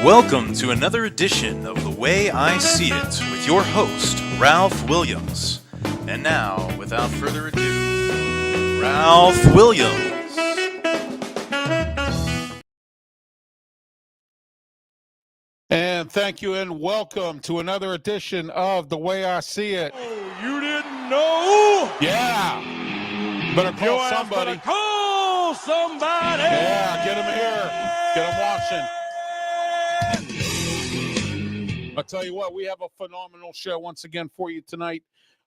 Welcome to another edition of The Way I See It with your host, Ralph Williams. And now, without further ado, Ralph Williams. And thank you and welcome to another edition of The Way I See It. Oh, you didn't know? Yeah. Better call somebody. Call somebody. Yeah, get them here. Get them watching. I'll tell you what, we have a phenomenal show once again for you tonight.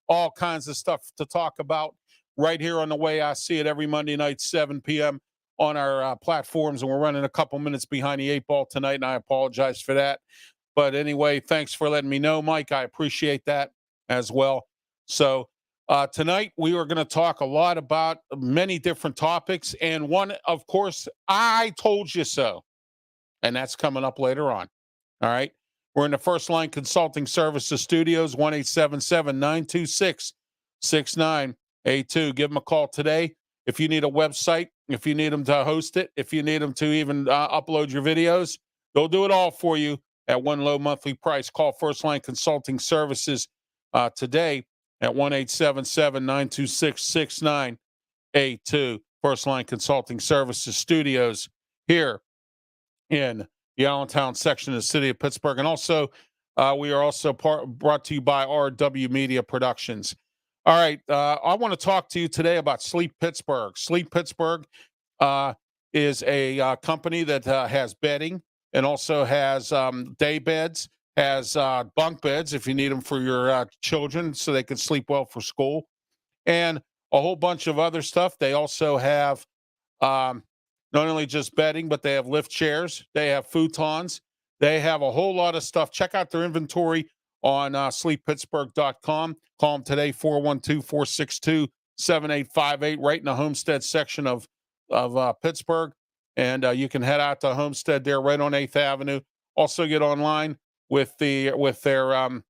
All kinds of stuff to talk about right here on The Way I See It every Monday night, 7 p.m. on our platforms. And we're running a couple minutes behind the 8 ball tonight, and I apologize for that. But anyway, thanks for letting me know, Mike. I appreciate that as well. So tonight we are going to talk a lot about many different topics. And one, of course, I told you so. And that's coming up later on. All right. We're in the First Line Consulting Services Studios, 1-877-926-6982. Give them a call today. If you need a website, if you need them to host it, if you need them to even upload your videos, they'll do it all for you at one low monthly price. Call First Line Consulting Services today at 1-877-926-6982. First Line Consulting Services Studios here in the Allentown section of the city of Pittsburgh. And also, we are also brought to you by RW Media Productions. All right, I want to talk to you today about Sleep Pittsburgh. Sleep Pittsburgh is a company that has bedding and also has day beds, has bunk beds if you need them for your children so they can sleep well for school, and a whole bunch of other stuff. They also have not only just bedding, but they have lift chairs. They have futons. They have a whole lot of stuff. Check out their inventory on sleeppittsburgh.com. Call them today, 412-462-7858, right in the Homestead section of Pittsburgh. And you can head out to Homestead there right on 8th Avenue. Also get online with their website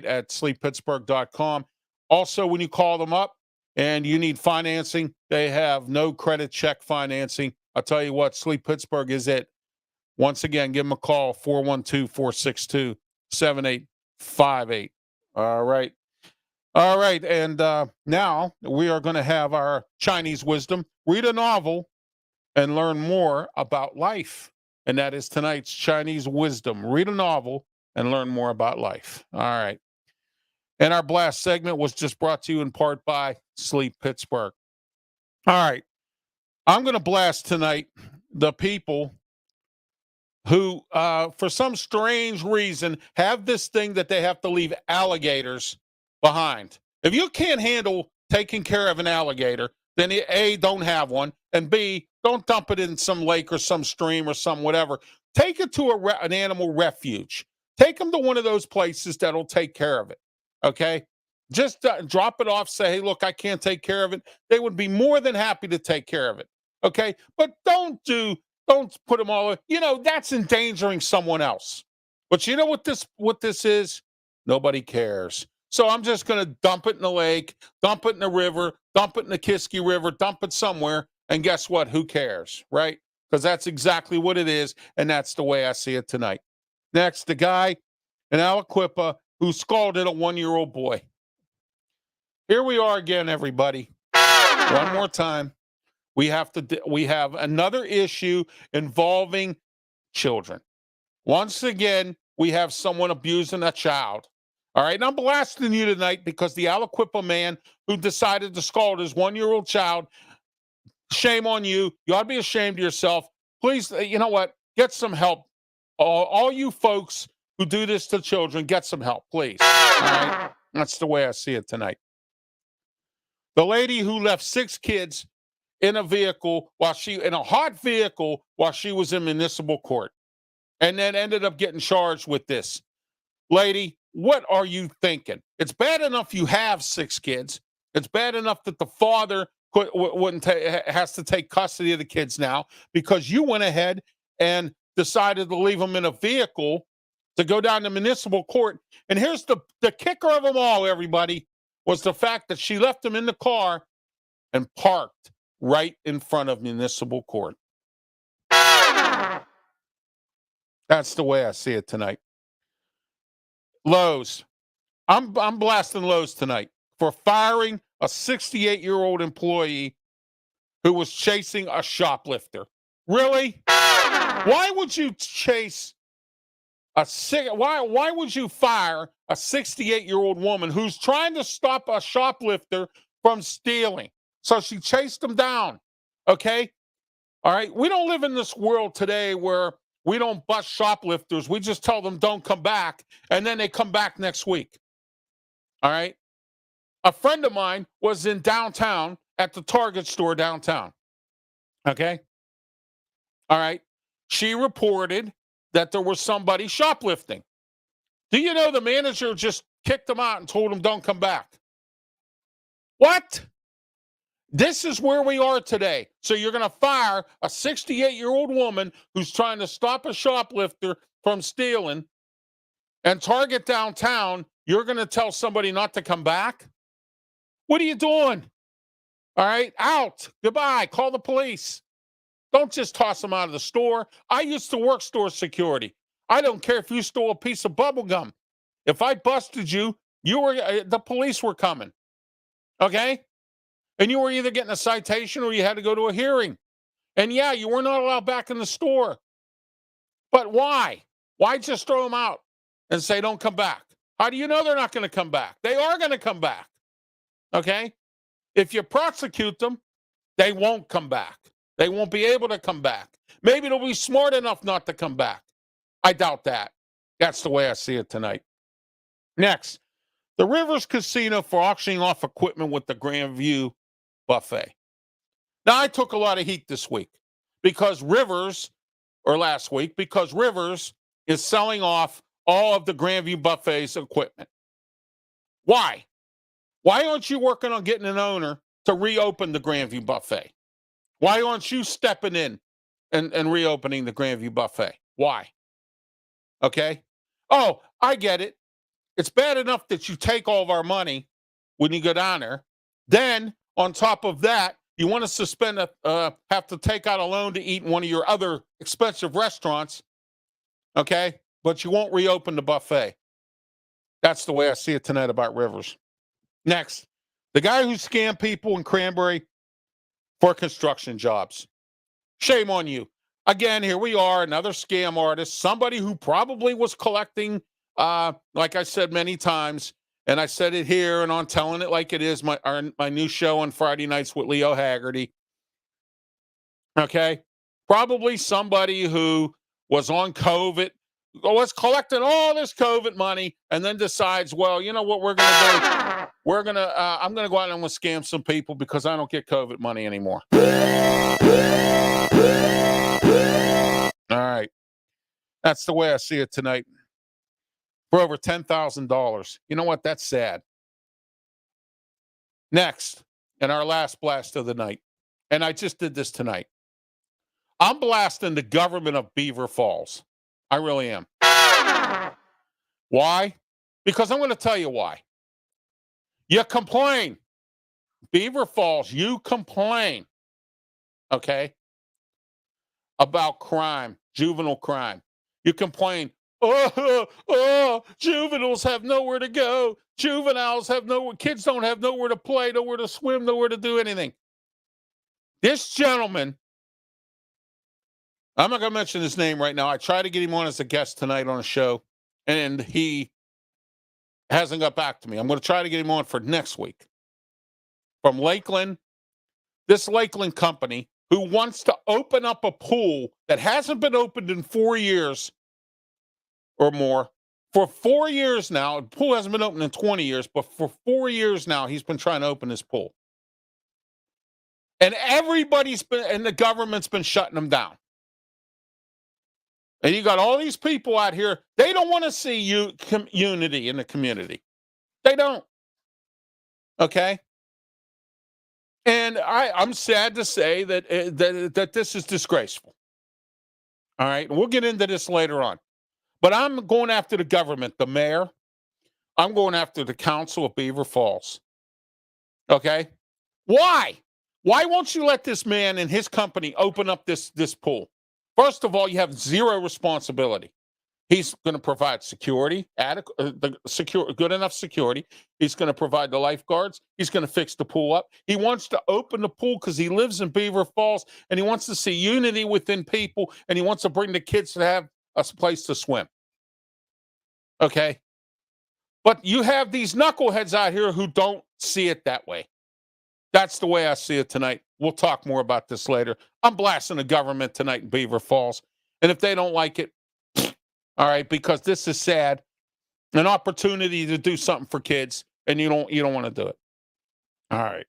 at sleeppittsburgh.com. Also, when you call them up, and you need financing, they have no credit check financing. I'll tell you what, Sleep Pittsburgh is it. Once again, give them a call, 412-462-7858. All right. All right. And now we are going to have our Chinese wisdom. Read a novel and learn more about life. And that is tonight's Chinese wisdom. Read a novel and learn more about life. All right. And our blast segment was just brought to you in part by Sleep Pittsburgh. All right. I'm going to blast tonight the people who, for some strange reason, have this thing that they have to leave alligators behind. If you can't handle taking care of an alligator, then A, don't have one, and B, don't dump it in some lake or some stream or some whatever. Take it to an animal refuge. Take them to one of those places that'll take care of it. Okay, just drop it off. Say, hey, look, I can't take care of it. They would be more than happy to take care of it. Okay, but don't put them all. That's endangering someone else. But you know what this is? Nobody cares. So I'm just going to dump it in the lake, dump it in the river, dump it in the Kiski River, dump it somewhere, and guess what? Who cares, right? Because that's exactly what it is, and that's the way I see it tonight. Next, the guy in Aliquippa who scalded a 1-year-old boy. Here we are again, everybody. One more time. We have another issue involving children. Once again, we have someone abusing a child. All right, and I'm blasting you tonight because the Aliquippa man who decided to scald his 1-year-old child, shame on you. You ought to be ashamed of yourself. Please, you know what? Get some help. All you folks who do this to children, get some help, please. All right? That's the way I see it tonight. The lady who left 6 kids in a hot vehicle while she was in municipal court, and then ended up getting charged with this. Lady, what are you thinking? It's bad enough you have 6 kids. It's bad enough that the father has to take custody of the kids now because you went ahead and decided to leave them in a vehicle to go down to municipal court. And here's the kicker of them all, everybody, was the fact that she left them in the car and parked right in front of municipal court. That's the way I see it tonight. Lowe's. I'm blasting Lowe's tonight for firing a 68-year-old employee who was chasing a shoplifter. Really? Why would you chase why would you fire a 68-year-old woman who's trying to stop a shoplifter from stealing? So she chased him down. Okay? All right. We don't live in this world today where we don't bust shoplifters. We just tell them don't come back, and then they come back next week. All right. A friend of mine was in downtown at the Target store downtown. Okay. All right. She reported that there was somebody shoplifting. Do you know the manager just kicked him out and told him don't come back? What? This is where we are today. So you're going to fire a 68-year-old woman who's trying to stop a shoplifter from stealing, and Target downtown, you're going to tell somebody not to come back? What are you doing? All right, out. Goodbye. Call the police. Don't just toss them out of the store. I used to work store security. I don't care if you stole a piece of bubble gum. If I busted you, the police were coming. Okay? And you were either getting a citation or you had to go to a hearing. And yeah, you were not allowed back in the store. But why? Why just throw them out and say don't come back? How do you know they're not going to come back? They are going to come back. Okay? If you prosecute them, they won't come back. They won't be able to come back. Maybe they'll be smart enough not to come back. I doubt that. That's the way I see it tonight. Next, the Rivers Casino for auctioning off equipment with the Grandview Buffet. Now, I took a lot of heat this week last week, because Rivers is selling off all of the Grandview Buffet's equipment. Why? Why aren't you working on getting an owner to reopen the Grandview Buffet? Why aren't you stepping in and reopening the Grandview Buffet? Why? Okay? Oh, I get it. It's bad enough that you take all of our money when you go down there. Then, on top of that, you want to have to take out a loan to eat in one of your other expensive restaurants. Okay? But you won't reopen the buffet. That's the way I see it tonight about Rivers. Next, the guy who scammed people in Cranberry for construction jobs. Shame on you. Again, here we are, another scam artist, somebody who probably was collecting, like I said many times, and I said it here and on Telling It Like It Is, my new show on Friday nights with Leo Haggerty. Okay? Probably somebody who was on COVID, was collecting all this COVID money, and then decides, well, you know what we're going to do? I'm going to go out and I'm going to scam some people because I don't get COVID money anymore. All right. That's the way I see it tonight. For over $10,000. You know what? That's sad. Next, and our last blast of the night, and I just did this tonight. I'm blasting the government of Beaver Falls. I really am. Why? Because I'm going to tell you why. You complain. Beaver Falls, you complain. Okay? About crime, juvenile crime. You complain, juveniles have nowhere to go. Kids don't have nowhere to play, nowhere to swim, nowhere to do anything. This gentleman, I'm not going to mention his name right now. I tried to get him on as a guest tonight on a show, and he hasn't got back to me. I'm going to try to get him on for next week. From Lakeland, this Lakeland company who wants to open up a pool that hasn't been opened in 4 years or more. For 4 years now, the pool hasn't been opened in 20 years, but for 4 years now, he's been trying to open this pool. And the government's been shutting them down. And you got all these people out here, they don't want to see unity in the community. They don't. Okay? And I'm sad to say that that this is disgraceful. All right, we'll get into this later on. But I'm going after the government, the mayor. I'm going after the council of Beaver Falls. Okay, why? Why won't you let this man and his company open up this pool? First of all, you have zero responsibility. He's going to provide security, good enough security. He's going to provide the lifeguards. He's going to fix the pool up. He wants to open the pool because he lives in Beaver Falls and he wants to see unity within people and he wants to bring the kids to have a place to swim. Okay? But you have these knuckleheads out here who don't see it that way. That's the way I see it tonight. We'll talk more about this later. I'm blasting the government tonight in Beaver Falls. And if they don't like it, all right, because this is sad. An opportunity to do something for kids, and you don't want to do it. All right.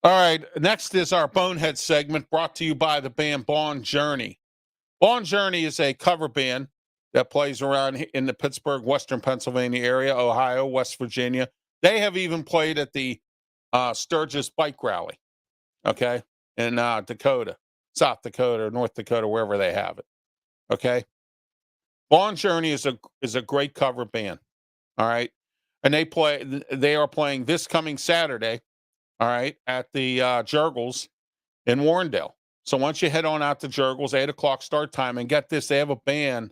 All right. Next is our Bonehead segment brought to you by the band Bon Journey. Bon Journey is a cover band that plays around in the Pittsburgh, Western Pennsylvania area, Ohio, West Virginia. They have even played at the Sturgis Bike Rally, okay, in Dakota, South Dakota, or North Dakota, wherever they have it, okay? Bon Journey is a great cover band, all right? And they are playing this coming Saturday, all right, at the Jurgles in Warrendale. So once you head on out to Jurgles, 8 o'clock start time, and get this, they have a band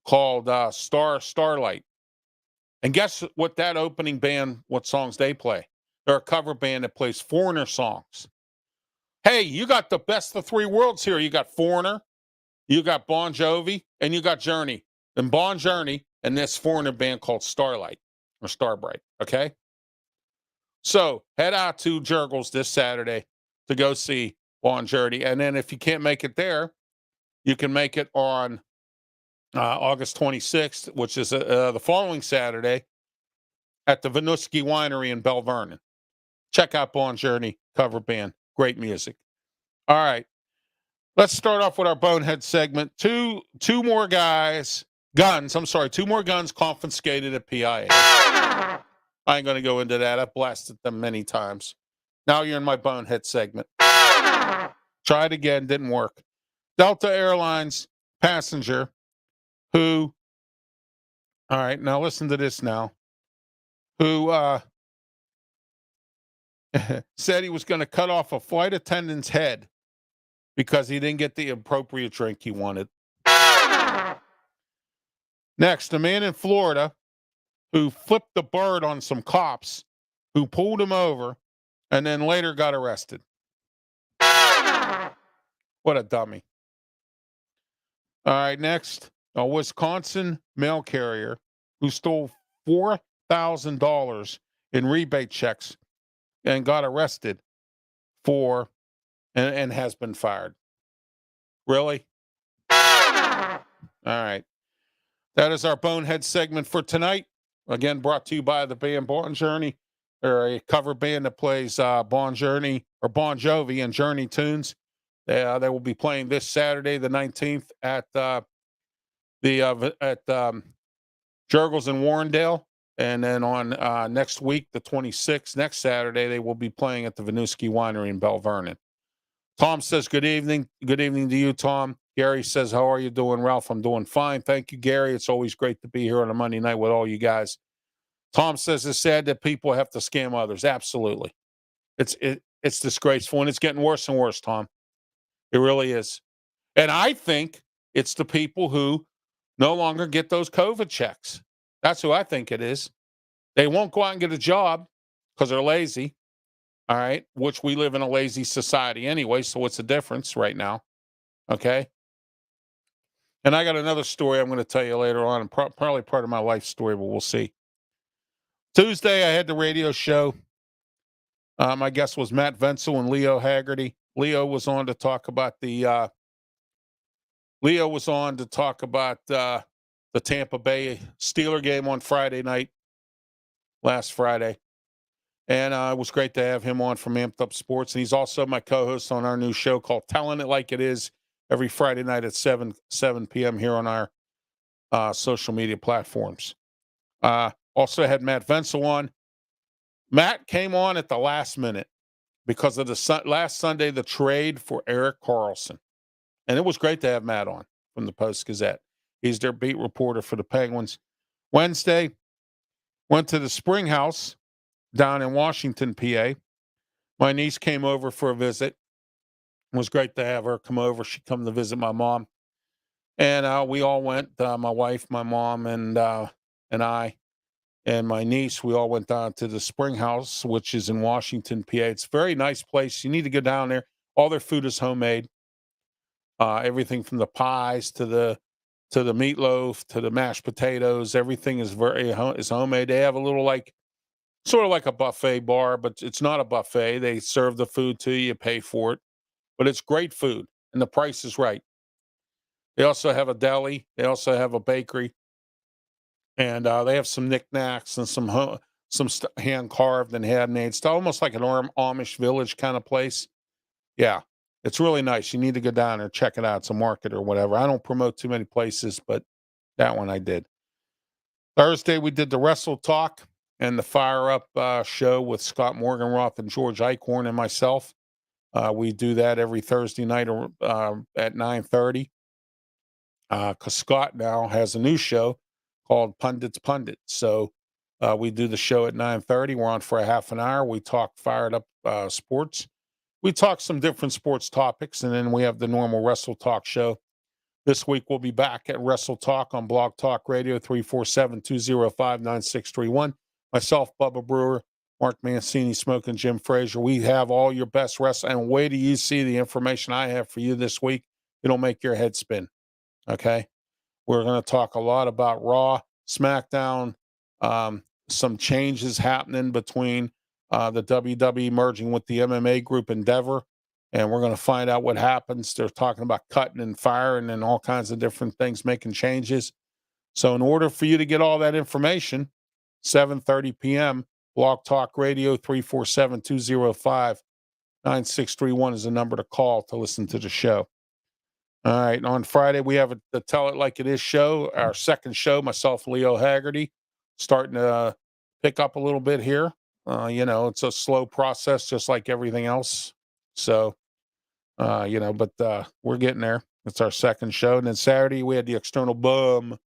called Starlight. And guess what that opening band, what songs they play? They're a cover band that plays Foreigner songs. Hey, you got the best of three worlds here. You got Foreigner, you got Bon Jovi, and you got Journey. And Bon Journey and this Foreigner band called Starlight or Starbright, okay? So head out to Jurgles this Saturday to go see Bon Journey. And then if you can't make it there, you can make it on August 26th, which is the following Saturday, at the Winooski Winery in Bell Vernon. Check out Bon Journey cover band. Great music. All right. Let's start off with our Bonehead segment. Two more guns confiscated at PIA. I ain't going to go into that. I've blasted them many times. Now you're in my Bonehead segment. Tried again, didn't work. Delta Airlines passenger who, all right, now listen to this now, who said he was going to cut off a flight attendant's head because he didn't get the appropriate drink he wanted. Next, a man in Florida who flipped the bird on some cops who pulled him over and then later got arrested. What a dummy. All right, next, a Wisconsin mail carrier who stole $4,000 in rebate checks and got arrested for and has been fired. Really? All right. That is our Bonehead segment for tonight. Again, brought to you by the band Bon Journey. They're a cover band that plays Bon Journey or Bon Jovi and Journey tunes. They will be playing this Saturday, the 19th, at Jurgles in Warrendale. And then on next week, the 26th, next Saturday, they will be playing at the Winooski Winery in Bell Vernon. Tom says, good evening. Good evening to you, Tom. Gary says, how are you doing, Ralph? I'm doing fine. Thank you, Gary. It's always great to be here on a Monday night with all you guys. Tom says it's sad that people have to scam others. Absolutely. It's disgraceful, and it's getting worse and worse, Tom. It really is. And I think it's the people who no longer get those COVID checks. That's who I think it is. They won't go out and get a job because they're lazy. All right, which we live in a lazy society anyway, so what's the difference right now? Okay. And I got another story I'm going to tell you later on, and probably part of my life story, but we'll see. Tuesday, I had the radio show. My guest was Matt Venzel and Leo Haggerty. Leo was on to talk about the Tampa Bay Steeler game on Friday night, last Friday. And it was great to have him on from Amped Up Sports. And he's also my co-host on our new show called Telling It Like It Is every Friday night at 7 p.m. here on our social media platforms. Also had Matt Venzel on. Matt came on at the last minute. because of the last Sunday, the trade for Erik Karlsson. And it was great to have Matt on from the Post-Gazette. He's their beat reporter for the Penguins. Wednesday, went to the Spring House down in Washington, PA. My niece came over for a visit. It was great to have her come over. She come to visit my mom. And we all went, my wife, my mom, and I, and my niece. We all went down to the Spring House, which is in Washington, PA. It's a very nice place. You need to go down there. All their food is homemade. Everything from the pies to the meatloaf to the mashed potatoes, everything is is homemade. They have a little sort of like a buffet bar, but it's not a buffet. They serve the food to you, pay for it, but it's great food and the price is right. They also have a deli. They also have a bakery, and they have some knickknacks and some hand carved and handmade stuff, almost like an Amish village kind of place. Yeah, it's really nice. You need to go down there, check it out. It's a market or whatever. I don't promote too many places, but that one I did. Thursday, we did the Wrestle Talk and the Fire Up show with Scott Morganroth and George Eichhorn and myself. We do that every Thursday night at 9:30. Because Scott now has a new show called Pundits Pundit. So we do the show at 9:30. We're on for a half an hour. We talk fired up sports. We talk some different sports topics, and then we have the normal Wrestle Talk show. This week we'll be back at Wrestle Talk on Blog Talk Radio, 347-205-9631. Myself, Bubba Brewer, Mark Mancini, Smoking Jim Frazier. We have all your best wrestling. And wait till you see the information I have for you this week. It'll make your head spin. Okay, we're going to talk a lot about Raw, SmackDown, some changes happening between the WWE merging with the MMA group Endeavor, and we're going to find out what happens. They're talking about cutting and firing and all kinds of different things, making changes. So in order for you to get all that information, 7:30 p.m., Blog Talk Radio, 347-205-9631 is the number to call to listen to the show. All right. On Friday, we have the Tell It Like It Is show, our second show, myself, Leo Haggerty, starting to pick up a little bit here. It's a slow process, just like everything else. So, but we're getting there. It's our second show. And then Saturday, we had the External Bum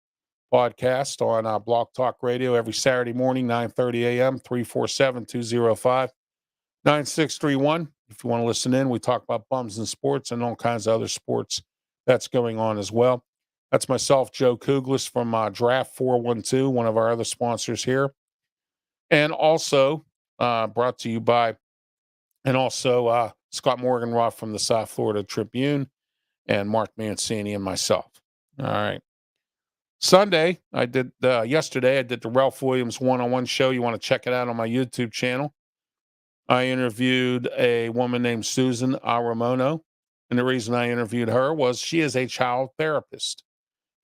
podcast on Blog Talk Radio every Saturday morning, 9:30 a.m., 347-205-9631. If you want to listen in, we talk about bums and sports and all kinds of other sports that's going on as well. That's myself, Joe Kuglis from Draft 412, one of our other sponsors here. And also brought to you by, and also Scott Morganroth from the South Florida Tribune and Mark Mancini and myself. All right. Sunday, yesterday, I did the Ralph Williams one-on-one show. You want to check it out on my YouTube channel. I interviewed a woman named Susan Aramono. And the reason I interviewed her was she is a child therapist.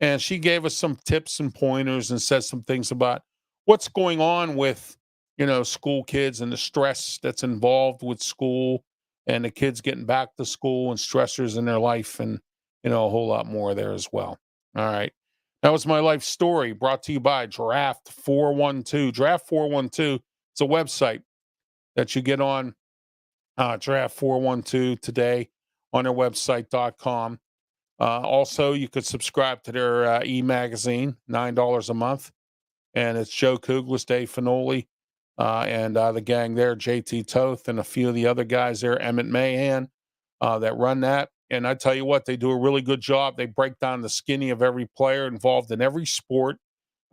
And she gave us some tips and pointers and said some things about what's going on with, school kids and the stress that's involved with school and the kids getting back to school and stressors in their life and, a whole lot more there as well. All right. That was my life story brought to you by Draft 412. Draft 412, it's a website that you get on Draft 412 today on their website.com. Also, you could subscribe to their e-magazine, $9 a month. And it's Joe Kuglis, Dave Finoli, and the gang there, JT Toth, and a few of the other guys there, Emmett Mahan, that run that. And I tell you what, they do a really good job. They break down the skinny of every player involved in every sport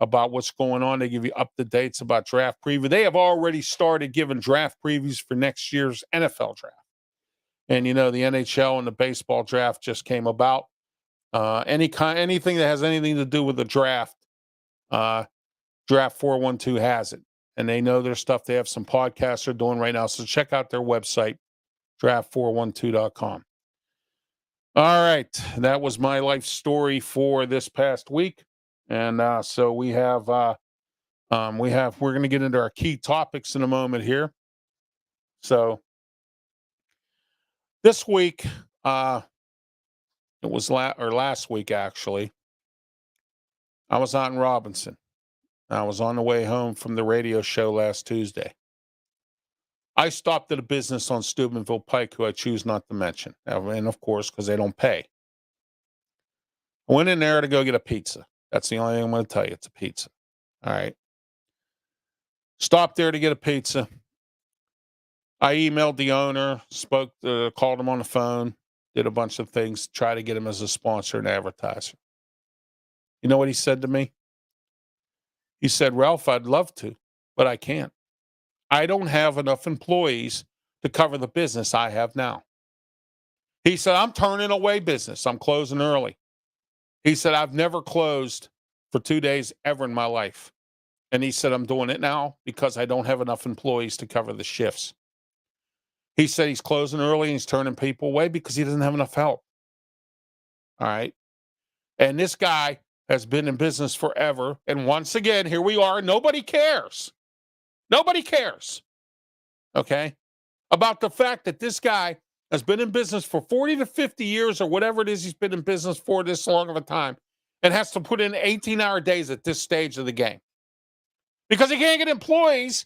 about what's going on. They give you up-to-dates about draft preview. They have already started giving draft previews for next year's NFL draft. And, the NHL and the baseball draft just came about. Anything that has anything to do with the draft, Draft 412 has it. And they know their stuff. They have some podcasts they're doing right now. So check out their website, draft412.com. All right. That was my life story for this past week. And so we're going to get into our key topics in a moment here. So this week, it was last week, actually, I was out in Robinson. I was on the way home from the radio show last Tuesday. I stopped at a business on Steubenville Pike who I choose not to mention. And of course, because they don't pay. I went in there to go get a pizza. That's the only thing I'm going to tell you. It's a pizza. All right. Stopped there to get a pizza. I emailed the owner, called him on the phone, did a bunch of things, try to get him as a sponsor and advertiser. You know what he said to me? He said, Ralph, I'd love to, but I can't. I don't have enough employees to cover the business I have now. He said, I'm turning away business. I'm closing early. He said, I've never closed for 2 days ever in my life. And he said, I'm doing it now because I don't have enough employees to cover the shifts. He said he's closing early and he's turning people away because he doesn't have enough help. All right. And this guy has been in business forever. And once again, here we are. Nobody cares. Nobody cares. Okay. About the fact that this guy has been in business for 40 to 50 years or whatever it is he's been in business for this long of a time and has to put in 18-hour days at this stage of the game because he can't get employees.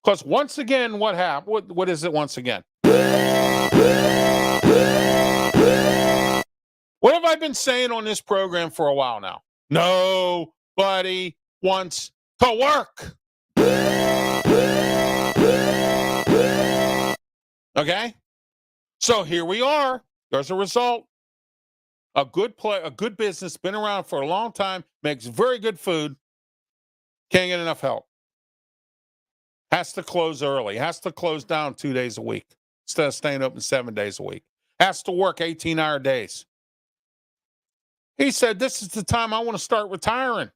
Because once again, what happened? What is it once again? What have I been saying on this program for a while now? Nobody wants to work. Okay? So here we are. There's a result. A good business, been around for a long time, makes very good food, can't get enough help. Has to close early, has to close down 2 days a week instead of staying open 7 days a week. Has to work 18-hour days. He said, this is the time I want to start retiring.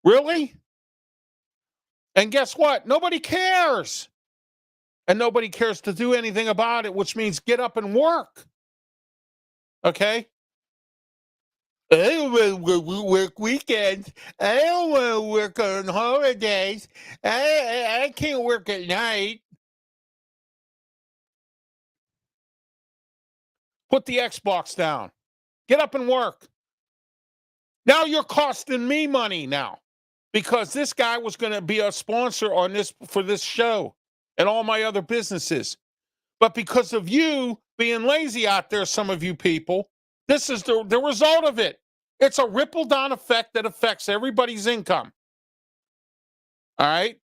Really? And guess what? Nobody cares. And nobody cares to do anything about it, which means get up and work. Okay? I don't want to work weekends. I don't want to work on holidays. I can't work at night. Put the Xbox down. Get up and work. Now you're costing me money now because this guy was going to be a sponsor on this for this show and all my other businesses. But because of you being lazy out there, some of you people, this is the result of it. It's a ripple down effect that affects everybody's income. All right?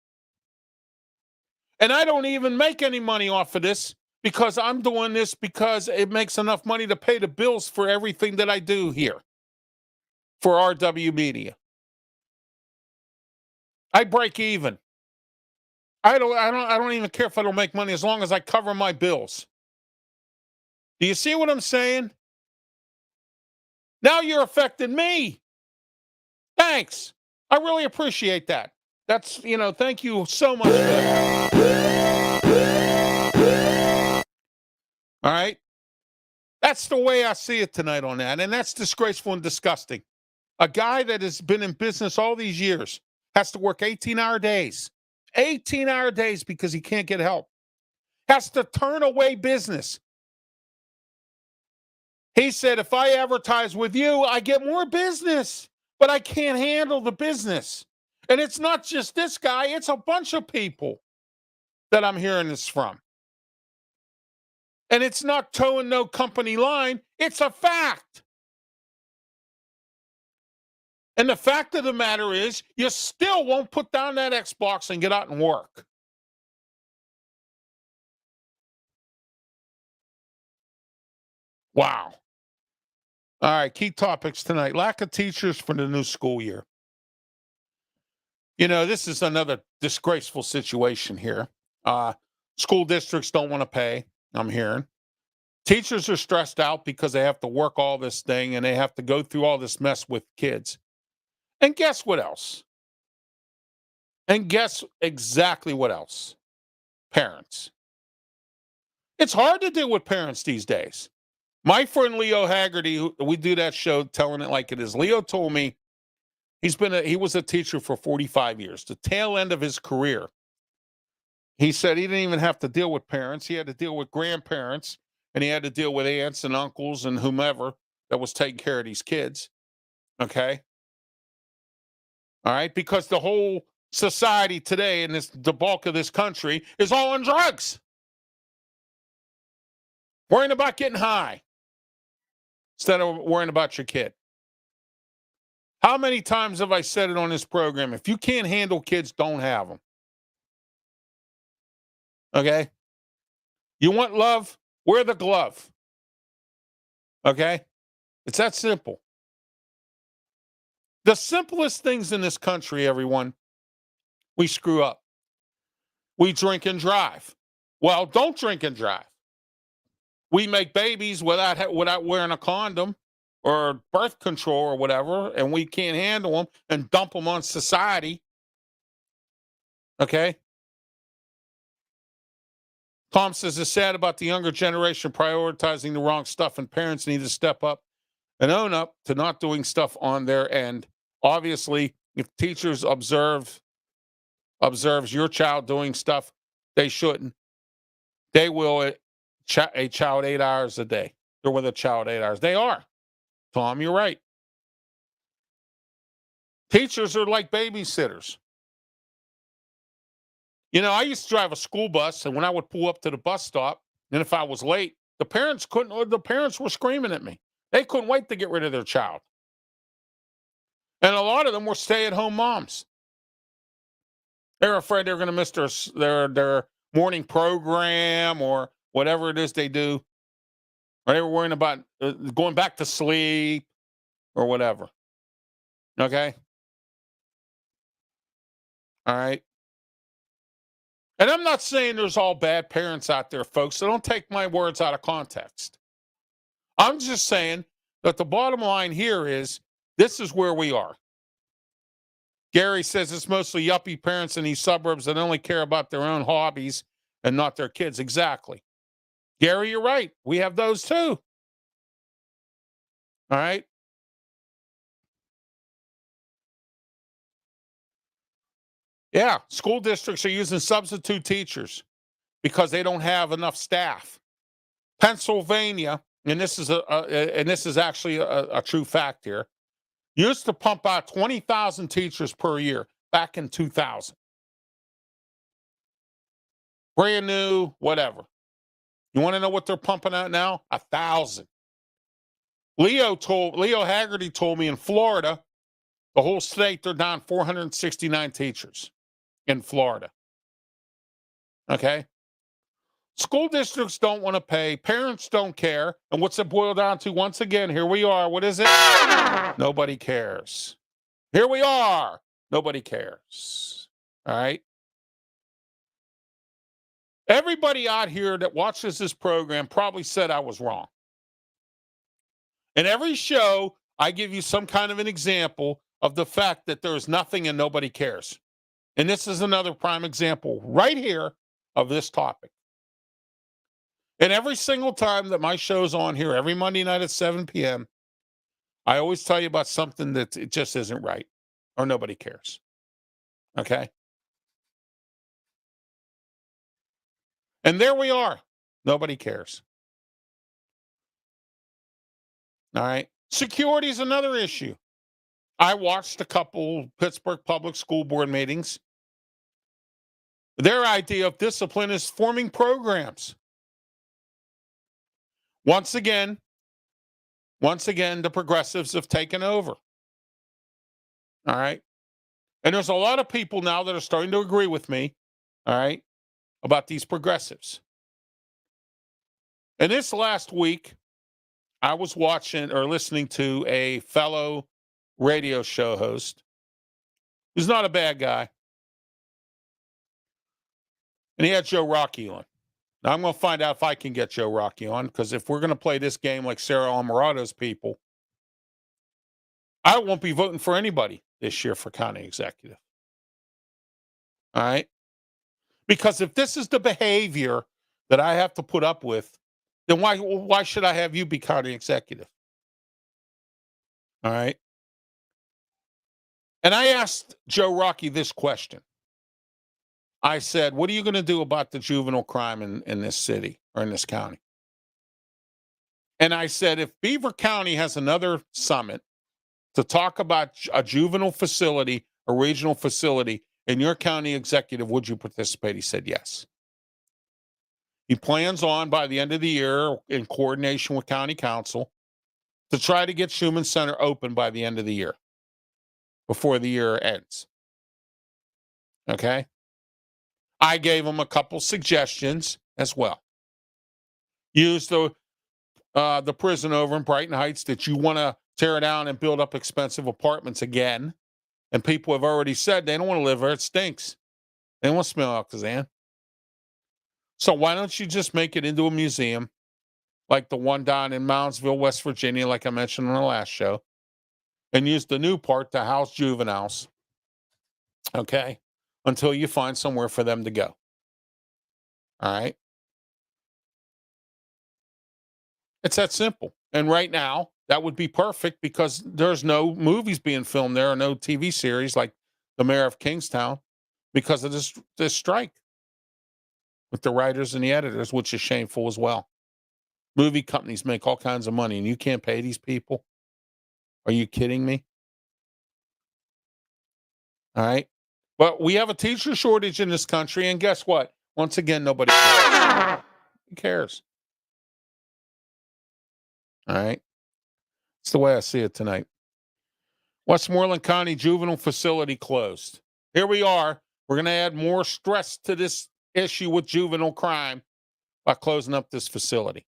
And I don't even make any money off of this because I'm doing this because it makes enough money to pay the bills for everything that I do here for RW Media. I break even. I don't even care if I don't make money as long as I cover my bills. Do you see what I'm saying? Now you're affecting me. Thanks. I really appreciate that. That's, thank you so much for that. All right. That's the way I see it tonight on that. And that's disgraceful and disgusting. A guy that has been in business all these years has to work 18-hour days. 18-hour days because he can't get help. Has to turn away business. He said, if I advertise with you, I get more business, but I can't handle the business. And it's not just this guy, it's a bunch of people that I'm hearing this from. And it's not towing no company line, it's a fact. And the fact of the matter is, you still won't put down that Xbox and get out and work. Wow. All right, key topics tonight. Lack of teachers for the new school year. This is another disgraceful situation here. School districts don't want to pay, I'm hearing. Teachers are stressed out because they have to work all this thing and they have to go through all this mess with kids. And guess what else? And guess exactly what else? Parents. It's hard to deal with parents these days. My friend Leo Haggerty, we do that show telling it like it is. Leo told me he was a teacher for 45 years, the tail end of his career. He said he didn't even have to deal with parents. He had to deal with grandparents, and he had to deal with aunts and uncles and whomever that was taking care of these kids. Okay? All right? Because the whole society today in the bulk of this country is all on drugs. Worrying about getting high instead of worrying about your kid. How many times have I said it on this program? If you can't handle kids, don't have them. Okay? You want love? Wear the glove. Okay? It's that simple. The simplest things in this country, everyone, we screw up. We drink and drive. Well, don't drink and drive. We make babies without wearing a condom or birth control or whatever, and we can't handle them and dump them on society. Okay? Tom says it's sad about the younger generation prioritizing the wrong stuff, and parents need to step up and own up to not doing stuff on their end. Obviously, if teachers observes your child doing stuff they shouldn't, they will a child 8 hours a day. They're with a child 8 hours. They are. Tom, you're right. Teachers are like babysitters. You know, I used to drive a school bus, and when I would pull up to the bus stop, and if I was late, the parents were screaming at me. They couldn't wait to get rid of their child. And a lot of them were stay-at-home moms. They're afraid they're going to miss their morning program or whatever it is they do. Or they were worrying about going back to sleep or whatever. Okay? All right? And I'm not saying there's all bad parents out there, folks, so don't take my words out of context. I'm just saying that the bottom line here is this is where we are. Gary says it's mostly yuppie parents in these suburbs that only care about their own hobbies and not their kids. Exactly. Gary, you're right. We have those too. All right. Yeah, school districts are using substitute teachers because they don't have enough staff. Pennsylvania, and this is actually a true fact here, used to pump out 20,000 teachers per year back in 2000. Brand new, whatever. You want to know what they're pumping out now? 1,000. Leo Haggerty told me in Florida, the whole state, they're down 469 teachers in Florida. Okay? School districts don't want to pay. Parents don't care. And what's it boil down to? Once again, here we are. What is it? Nobody cares. Here we are. Nobody cares. All right? Everybody out here that watches this program probably said I was wrong. In every show, I give you some kind of an example of the fact that there is nothing and nobody cares. And this is another prime example right here of this topic. And every single time that my show's on here, every Monday night at 7 p.m., I always tell you about something that it just isn't right or nobody cares. Okay? And there we are. Nobody cares. All right? Security is another issue. I watched a couple Pittsburgh Public School Board meetings. Their idea of discipline is forming programs. Once again, the progressives have taken over. All right? And there's a lot of people now that are starting to agree with me, all right, about these progressives. And this last week, I was watching or listening to a fellow radio show host who's not a bad guy. And he had Joe Rocky on. Now, I'm going to find out if I can get Joe Rocky on, because if we're going to play this game like Sarah Almarado's people, I won't be voting for anybody this year for county executive. All right? Because if this is the behavior that I have to put up with, then why should I have you be county executive? All right? And I asked Joe Rocky this question. I said, what are you going to do about the juvenile crime in this city or in this county? And I said, if Beaver County has another summit to talk about a juvenile facility, a regional facility, and your county executive, would you participate? He said yes. He plans on, by the end of the year, in coordination with county council, to try to get Schumann Center open by the end of the year, before the year ends. Okay? I gave him a couple suggestions as well. Use the prison over in Brighton Heights that you want to tear down and build up expensive apartments again. And people have already said they don't want to live there. It stinks. They don't want to smell Alakazam. So why don't you just make it into a museum like the one down in Moundsville, West Virginia, like I mentioned on the last show, and use the new part to house juveniles, okay, until you find somewhere for them to go. All right? It's that simple. And right now, that would be perfect because there's no movies being filmed there or no TV series like The Mayor of Kingstown because of this strike with the writers and the editors, which is shameful as well. Movie companies make all kinds of money and you can't pay these people. Are you kidding me? All right. But we have a teacher shortage in this country. And guess what? Once again, nobody cares. Who cares? All right. It's the way I see it tonight. Westmoreland County Juvenile Facility closed. Here we are. We're going to add more stress to this issue with juvenile crime by closing up this facility.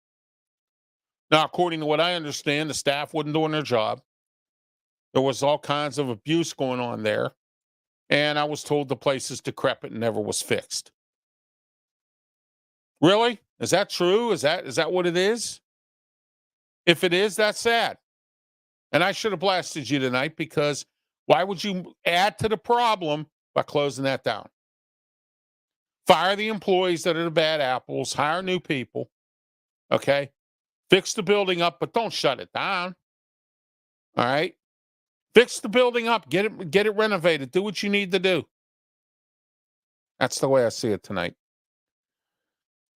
Now, according to what I understand, the staff wasn't doing their job. There was all kinds of abuse going on there. And I was told the place is decrepit and never was fixed. Really? Is that true? Is that what it is? If it is, that's sad. And I should have blasted you tonight because why would you add to the problem by closing that down? Fire the employees that are the bad apples, hire new people, okay? Fix the building up, but don't shut it down. All right? Fix the building up, get it renovated, do what you need to do. That's the way I see it tonight.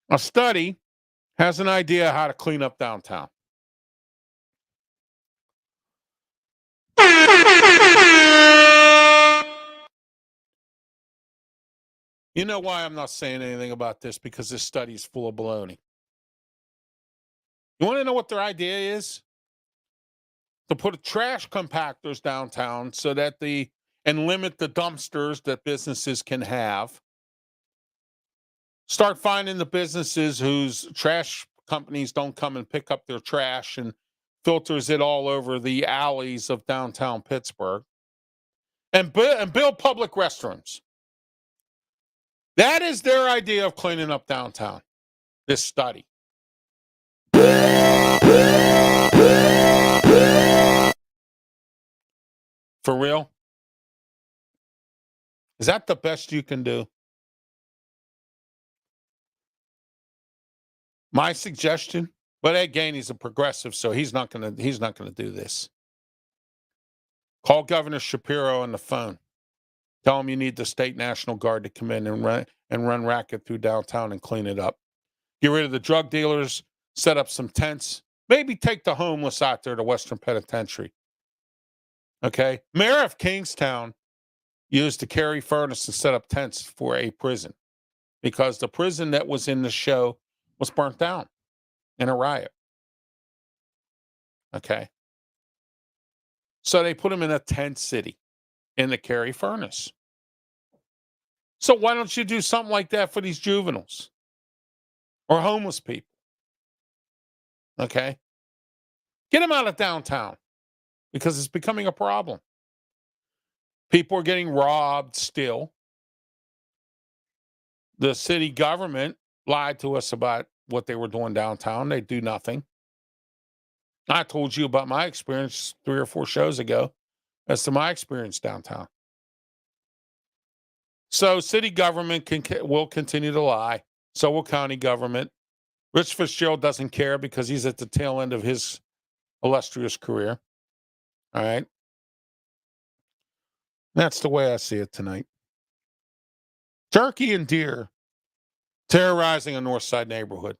A study has an idea how to clean up downtown. You know why I'm not saying anything about this? Because this study is full of baloney. You want to know what their idea is? To put trash compactors downtown so that and limit the dumpsters that businesses can have. Start finding the businesses whose trash companies don't come and pick up their trash and filters it all over the alleys of downtown Pittsburgh. And build public restrooms. That is their idea of cleaning up downtown, this study. For real? Is that the best you can do? My suggestion, but again, he's a progressive, so he's not gonna do this. Call Governor Shapiro on the phone. Tell him you need the State National Guard to come in and run racket through downtown and clean it up. Get rid of the drug dealers, set up some tents, maybe take the homeless out there to Western Penitentiary. Okay? Mayor of Kingstown used the Cary Furnace to set up tents for a prison because the prison that was in the show was burnt down in a riot. Okay? So they put him in a tent city in the Cary Furnace. So why don't you do something like that for these juveniles or homeless people? Okay? Get them out of downtown because it's becoming a problem. People are getting robbed still. The city government lied to us about what they were doing downtown. They do nothing. I told you about my experience 3 or 4 shows ago as to my experience downtown. So city government will continue to lie. So will county government. Rich Fitzgerald doesn't care because he's at the tail end of his illustrious career. All right. That's the way I see it tonight. Turkey and deer terrorizing a North Side neighborhood.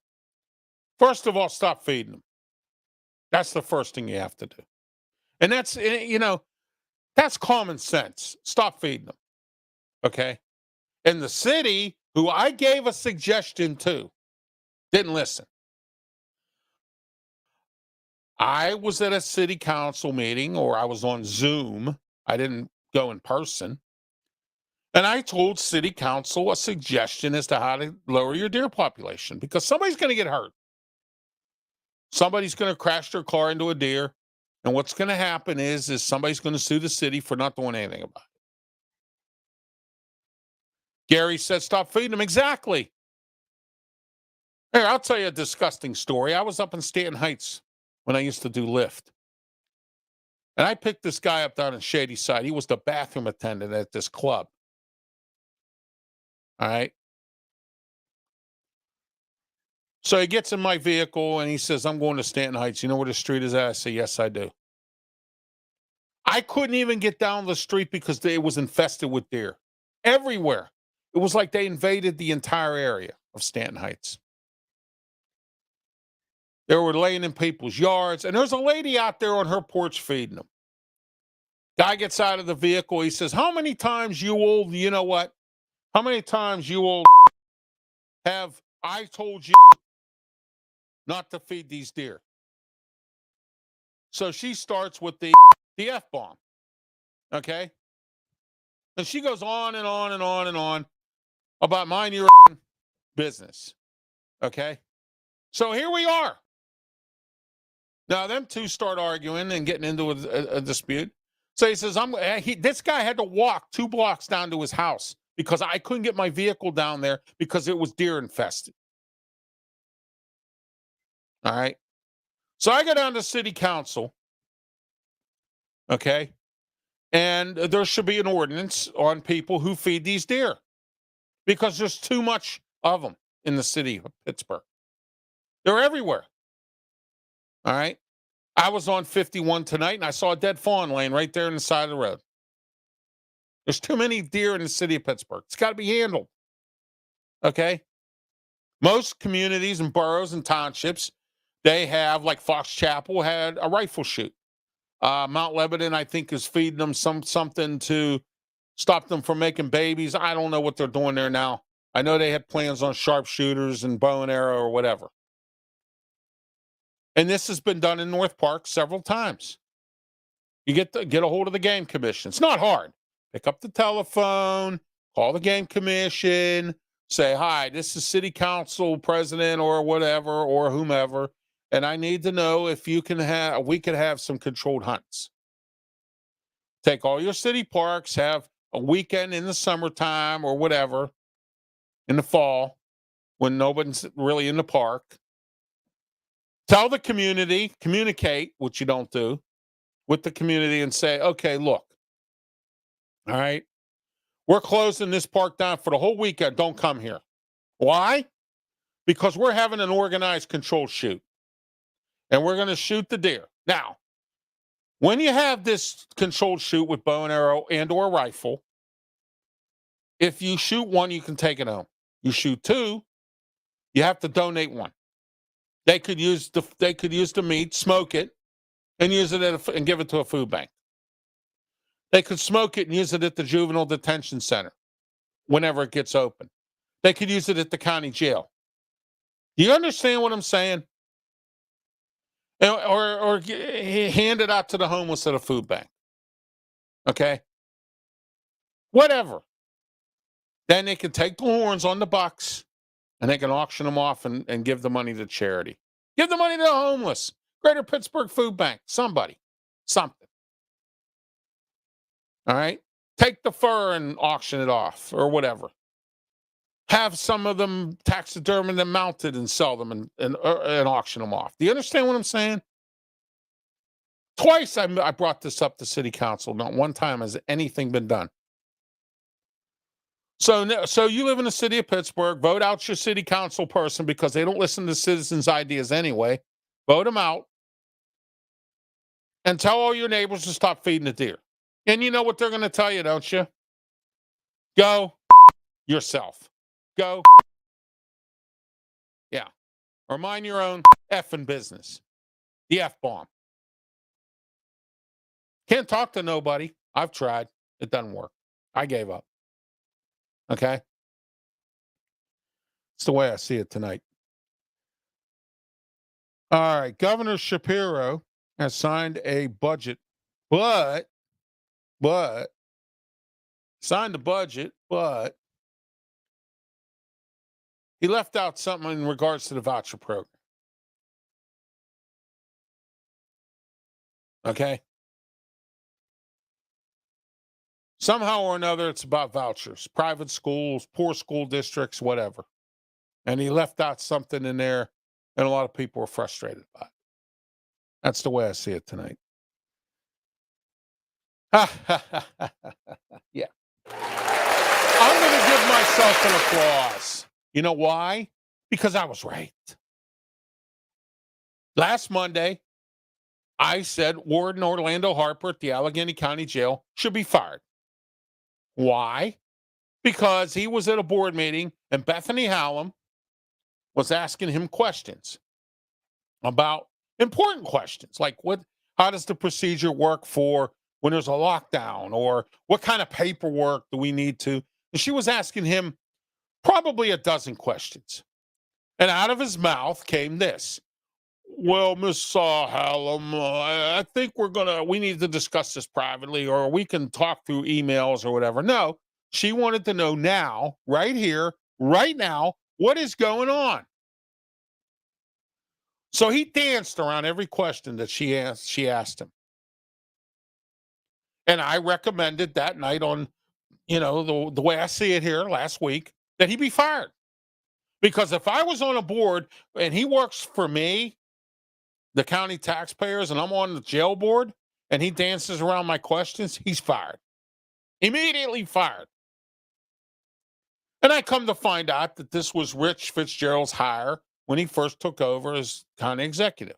First of all, stop feeding them. That's the first thing you have to do. And that's, that's common sense. Stop feeding them. Okay. And the city, who I gave a suggestion to, didn't listen. I was at a city council meeting, or I was on Zoom. I didn't go in person. And I told city council a suggestion as to how to lower your deer population, because somebody's going to get hurt. Somebody's going to crash their car into a deer. And what's going to happen is somebody's going to sue the city for not doing anything about it. Gary said, stop feeding them. Exactly. Here, I'll tell you a disgusting story. I was up in Stanton Heights when I used to do Lyft. And I picked this guy up down in Shady Side. He was the bathroom attendant at this club. All right. So he gets in my vehicle and he says, I'm going to Stanton Heights. You know where the street is at? I say, yes, I do. I couldn't even get down the street because it was infested with deer everywhere. It was like they invaded the entire area of Stanton Heights. They were laying in people's yards, and there's a lady out there on her porch feeding them. Guy gets out of the vehicle. He says, how many times you old, you know what? How many times you old have I told you not to feed these deer? So she starts with the F-bomb, okay? And she goes on and on and on and on about mind your business, okay? So here we are. Now, them two start arguing and getting into a dispute. So he says, this guy had to walk 2 blocks down to his house because I couldn't get my vehicle down there because it was deer infested. All right. So I go down to city council, okay? And there should be an ordinance on people who feed these deer because there's too much of them in the city of Pittsburgh. They're everywhere. All right. I was on 51 tonight and I saw a dead fawn laying right there on the side of the road. There's too many deer in the city of Pittsburgh. It's got to be handled. Okay. Most communities and boroughs and townships, they have, like Fox Chapel had a rifle shoot. Mount Lebanon, I think, is feeding them something to stop them from making babies. I don't know what they're doing there now. I know they had plans on sharpshooters and bow and arrow or whatever. And this has been done in North Park several times. You get a hold of the game commission. It's not hard. Pick up the telephone, call the game commission, say, hi, this is city council president or whatever, or whomever, and I need to know if we could have some controlled hunts. Take all your city parks, have a weekend in the summertime or whatever, in the fall, when nobody's really in the park. Tell the community, communicate, which you don't do, with the community and say, okay, look, all right, we're closing this park down for the whole weekend. Don't come here. Why? Because we're having an organized controlled shoot. And we're going to shoot the deer. Now, when you have this controlled shoot with bow and arrow and or rifle, if you shoot one, you can take it home. You shoot 2, you have to donate 1. They could use the meat, smoke it, and use it and give it to a food bank. They could smoke it and use it at the juvenile detention center whenever it gets open. They could use it at the county jail. Do you understand what I'm saying? Or hand it out to the homeless at a food bank. Okay? Whatever. Then they can take the horns on the bucks and they can auction them off and give the money to charity. Give the money to the homeless. Greater Pittsburgh Food Bank. Something. All right? Take the fur and auction it off or whatever. Have some of them taxidermied and mounted and sell them and auction them off. Do you understand what I'm saying? Twice I brought this up to city council. Not one time has anything been done. So you live in the city of Pittsburgh. Vote out your city council person because they don't listen to citizens' ideas anyway. Vote them out. And tell all your neighbors to stop feeding the deer. And you know what they're going to tell you, don't you? Go yourself. Go. Yeah. Or mind your own effing business. The F-bomb. Can't talk to nobody. I've tried. It doesn't work. I gave up. Okay? It's the way I see it tonight. All right. Governor Shapiro has signed a budget, but signed the budget, but he left out something in regards to the voucher program. Okay? Somehow or another, it's about vouchers, private schools, poor school districts, whatever. And he left out something in there, and a lot of people are frustrated by it. That's the way I see it tonight. Yeah. I'm going to give myself an applause. You know why? Because I was right. Last Monday, I said Warden Orlando Harper at the Allegheny County Jail should be fired. Why? Because he was at a board meeting and Bethany Hallam was asking him questions about important questions like how does the procedure work for when there's a lockdown, or what kind of paperwork do we need to? And she was asking him probably a dozen questions. And out of his mouth came this. Well, Miss Hallam, I think we need to discuss this privately, or we can talk through emails or whatever. No, she wanted to know now, right here, right now, what is going on. So he danced around every question that she asked him. And I recommended that night on, the way I see it here last week, that he be fired. Because if I was on a board and he works for me, the county taxpayers, and I'm on the jail board, and he dances around my questions, he's fired. Immediately fired. And I come to find out that this was Rich Fitzgerald's hire when he first took over as county executive.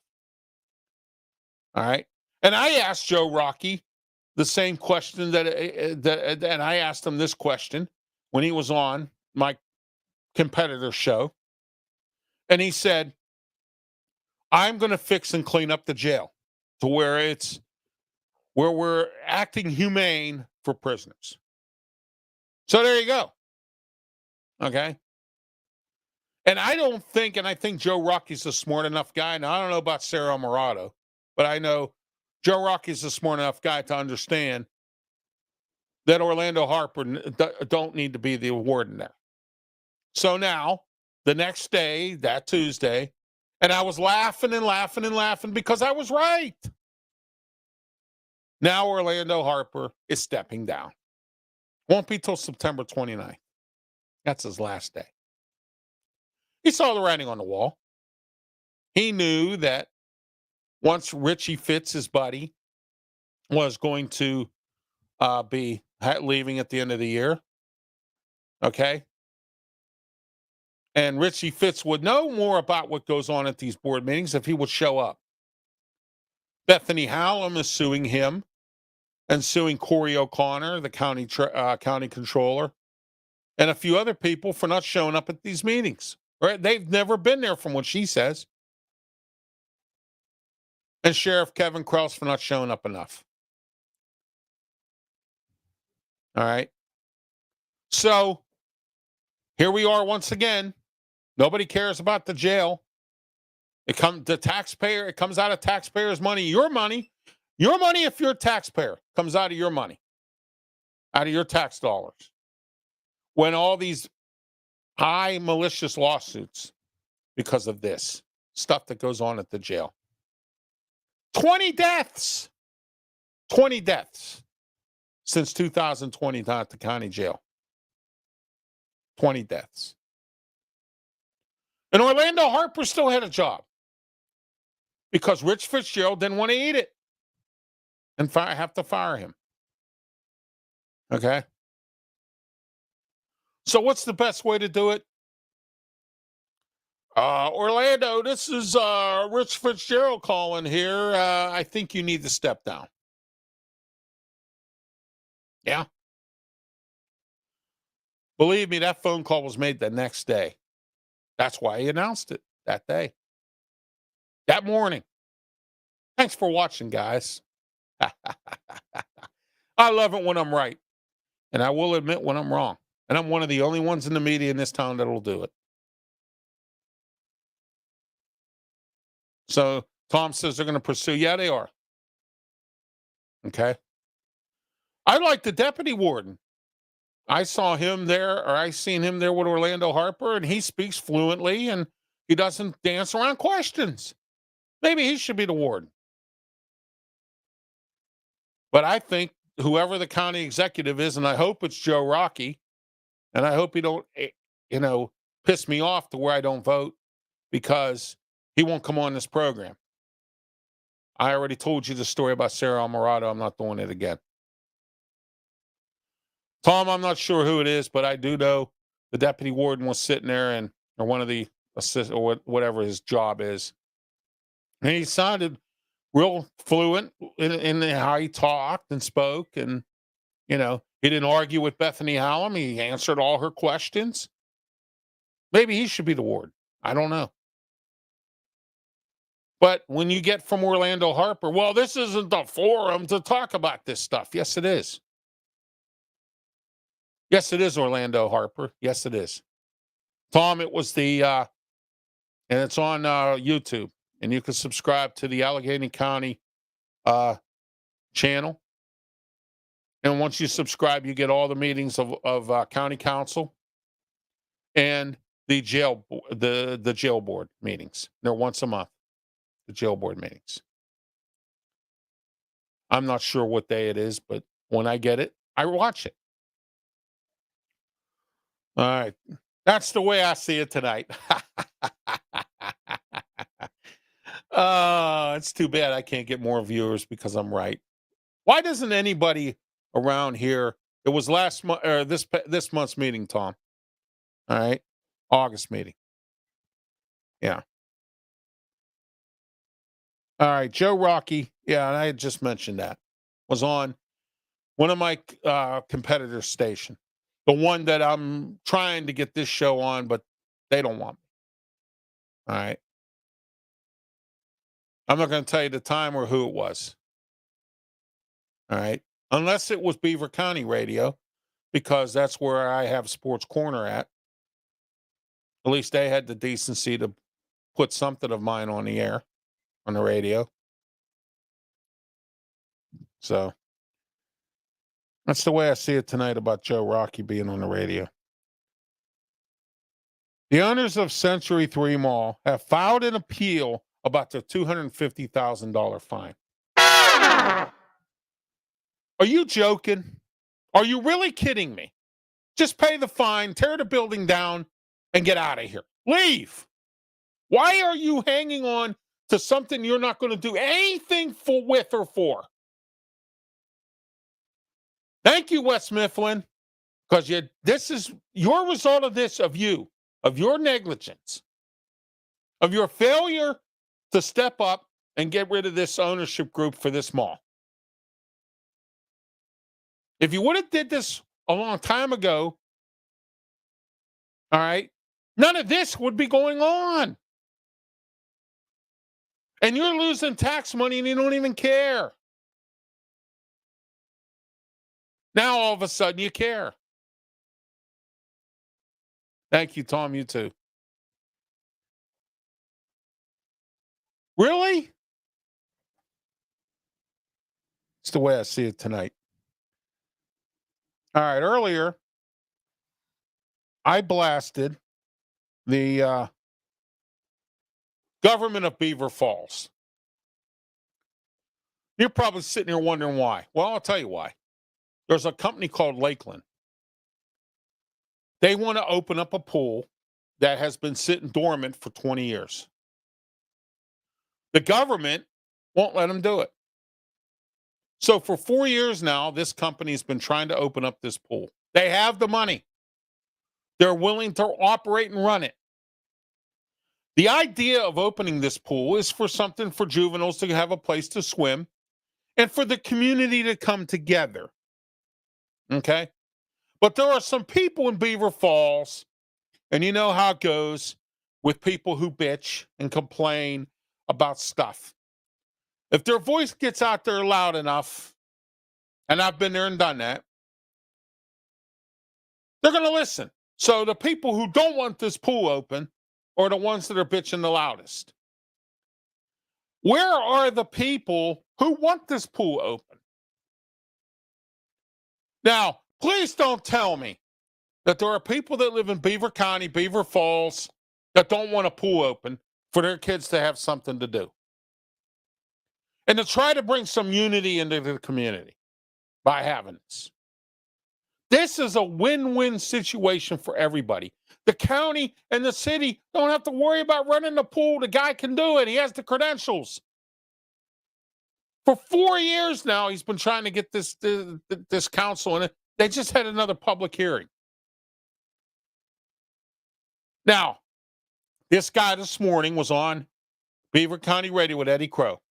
All right. And I asked Joe Rocky the same question and I asked him this question when he was on my competitor show. And he said, I'm going to fix and clean up the jail to where we're acting humane for prisoners. So there you go. Okay. And I think Joe Rocky's a smart enough guy. Now, I don't know about Sarah Morado, but I know Joe Rocky's a smart enough guy to understand that Orlando Harper don't need to be the warden there. So now, the next day, that Tuesday, and I was laughing and laughing and laughing because I was right. Now Orlando Harper is stepping down. Won't be till September 29th. That's his last day. He saw the writing on the wall. He knew that once Richie Fitz, his buddy, was going to be leaving at the end of the year, okay? And Richie Fitz would know more about what goes on at these board meetings if he would show up. Bethany Hallam is suing him and suing Corey O'Connor, the county controller, and a few other people for not showing up at these meetings. Right? They've never been there, from what she says. And Sheriff Kevin Krause for not showing up enough. All right. So here we are once again. Nobody cares about the jail. It comes out of taxpayers' money. Your money if you're a taxpayer comes out of your money, out of your tax dollars. When all these high malicious lawsuits because of this stuff that goes on at the jail. 20 deaths since 2020 down at the county jail. 20 deaths. And Orlando Harper still had a job because Rich Fitzgerald didn't want to eat it and have to fire him. Okay? So what's the best way to do it? Orlando, this is Rich Fitzgerald calling here. I think you need to step down. Yeah. Believe me, that phone call was made the next day. That's why he announced it that day. That morning. Thanks for watching, guys. I love it when I'm right. And I will admit when I'm wrong. And I'm one of the only ones in the media in this town that'll do it. So Tom says they're going to pursue. Yeah, they are. Okay. I like the deputy warden. I saw him there, or I seen him there with Orlando Harper, and he speaks fluently and he doesn't dance around questions. Maybe he should be the warden. But I think whoever the county executive is, and I hope it's Joe Rocky, and I hope he don't, piss me off to where I don't vote, because he won't come on this program. I already told you the story about Sarah Alvarado. I'm not doing it again. Tom, I'm not sure who it is, but I do know the deputy warden was sitting there, or one of the assist, or whatever his job is. And he sounded real fluent in how he talked and spoke. And, he didn't argue with Bethany Hallam. He answered all her questions. Maybe he should be the warden. I don't know. But when you get from Orlando Harper, well, this isn't the forum to talk about this stuff. Yes, it is. Yes, it is, Orlando Harper. Yes, it is. Tom, it was and it's on YouTube, and you can subscribe to the Allegheny County channel. And once you subscribe, you get all the meetings of county council and the jail board meetings. They're once a month, the jail board meetings. I'm not sure what day it is, but when I get it, I watch it. All right. That's the way I see it tonight. It's too bad I can't get more viewers because I'm right. Why doesn't anybody around here? It was last month or this month's meeting, Tom. All right. August meeting. Yeah. All right. Joe Rocky. Yeah, and I had just mentioned that. Was on one of my competitors' station. The one that I'm trying to get this show on, but they don't want me. All right. I'm not going to tell you the time or who it was. All right. Unless it was Beaver County Radio, because that's where I have Sports Corner at. At least they had the decency to put something of mine on the air, on the radio. So that's the way I see it tonight about Joe Rocky being on the radio. The owners of Century 3 Mall have filed an appeal about their $250,000 fine. Are you joking? Are you really kidding me? Just pay the fine, tear the building down, and get out of here. Leave. Why are you hanging on to something you're not going to do anything with or for? Thank you, West Mifflin, because this is your result of this, of your negligence, of your failure to step up and get rid of this ownership group for this mall. If you would have did this a long time ago, all right, none of this would be going on. And you're losing tax money and you don't even care. Now, all of a sudden, you care. Thank you, Tom. You too. Really? It's the way I see it tonight. All right. Earlier, I blasted the government of Beaver Falls. You're probably sitting here wondering why. Well, I'll tell you why. There's a company called Lakeland. They want to open up a pool that has been sitting dormant for 20 years. The government won't let them do it. So for 4 years now, this company's been trying to open up this pool. They have the money. They're willing to operate and run it. The idea of opening this pool is for something for juveniles to have a place to swim and for the community to come together. Okay? But there are some people in Beaver Falls, and you know how it goes with people who bitch and complain about stuff. If their voice gets out there loud enough, and I've been there and done that, They're going to listen. So the people who don't want this pool open are the ones that are bitching the loudest. Where are the people who want this pool open? Now, please don't tell me that there are people that live in Beaver County, Beaver Falls, that don't want a pool open for their kids to have something to do. And to try to bring some unity into the community by having this. This is a win-win situation for everybody. The county and the city don't have to worry about running the pool. The guy can do it. He has the credentials. For 4 years now, he's been trying to get this council, and they just had another public hearing. Now, this guy this morning was on Beaver County Radio with Eddie Crow.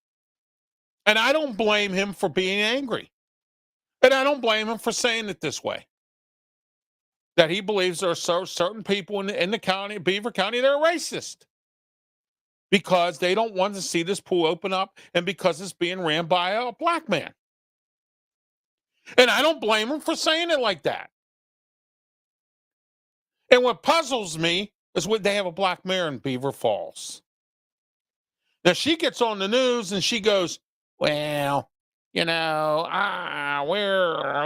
And I don't blame him for being angry. And I don't blame him for saying it this way. That he believes there are certain people in the county, Beaver County, that are racist. Because they don't want to see this pool open up and because it's being ran by a black man. And I don't blame him for saying it like that. And what puzzles me is when they have a black mayor in Beaver Falls. Now, she gets on the news and she goes, well, we're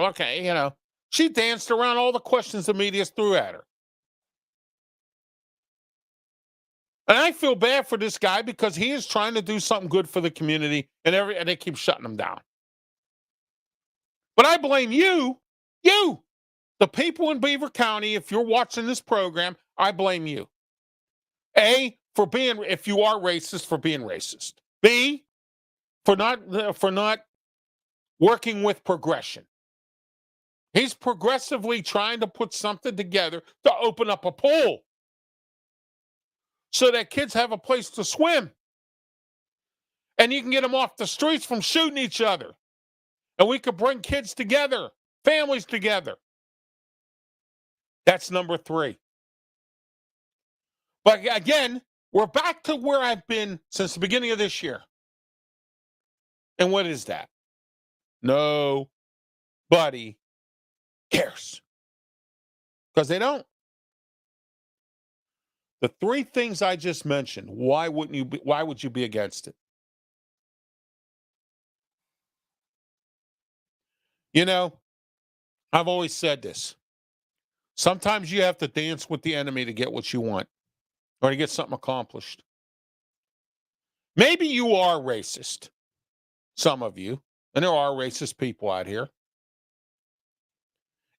looking, She danced around all the questions the media threw at her. And I feel bad for this guy because he is trying to do something good for the community, and they keep shutting him down. But I blame you, the people in Beaver County. If you're watching this program, I blame you. A, for being, if you are racist, for being racist. B, for not working with progression. He's progressively trying to put something together to open up a pool so that kids have a place to swim. And you can get them off the streets from shooting each other. And we could bring kids together, families together. That's number 3. But again, we're back to where I've been since the beginning of this year. And what is that? Nobody cares. Because they don't. The 3 things I just mentioned, why would you be against it? I've always said this. Sometimes you have to dance with the enemy to get what you want or to get something accomplished. Maybe you are racist, some of you, and there are racist people out here.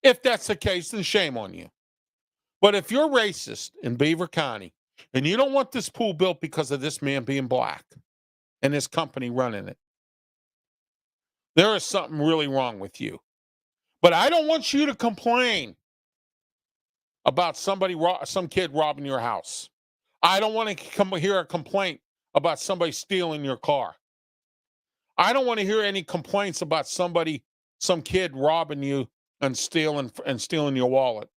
If that's the case, then shame on you. But if you're racist in Beaver County and you don't want this pool built because of this man being black and his company running it, there is something really wrong with you. But I don't want you to complain about some kid robbing your house. I don't want to hear a complaint about somebody stealing your car. I don't want to hear any complaints about some kid robbing you and stealing your wallet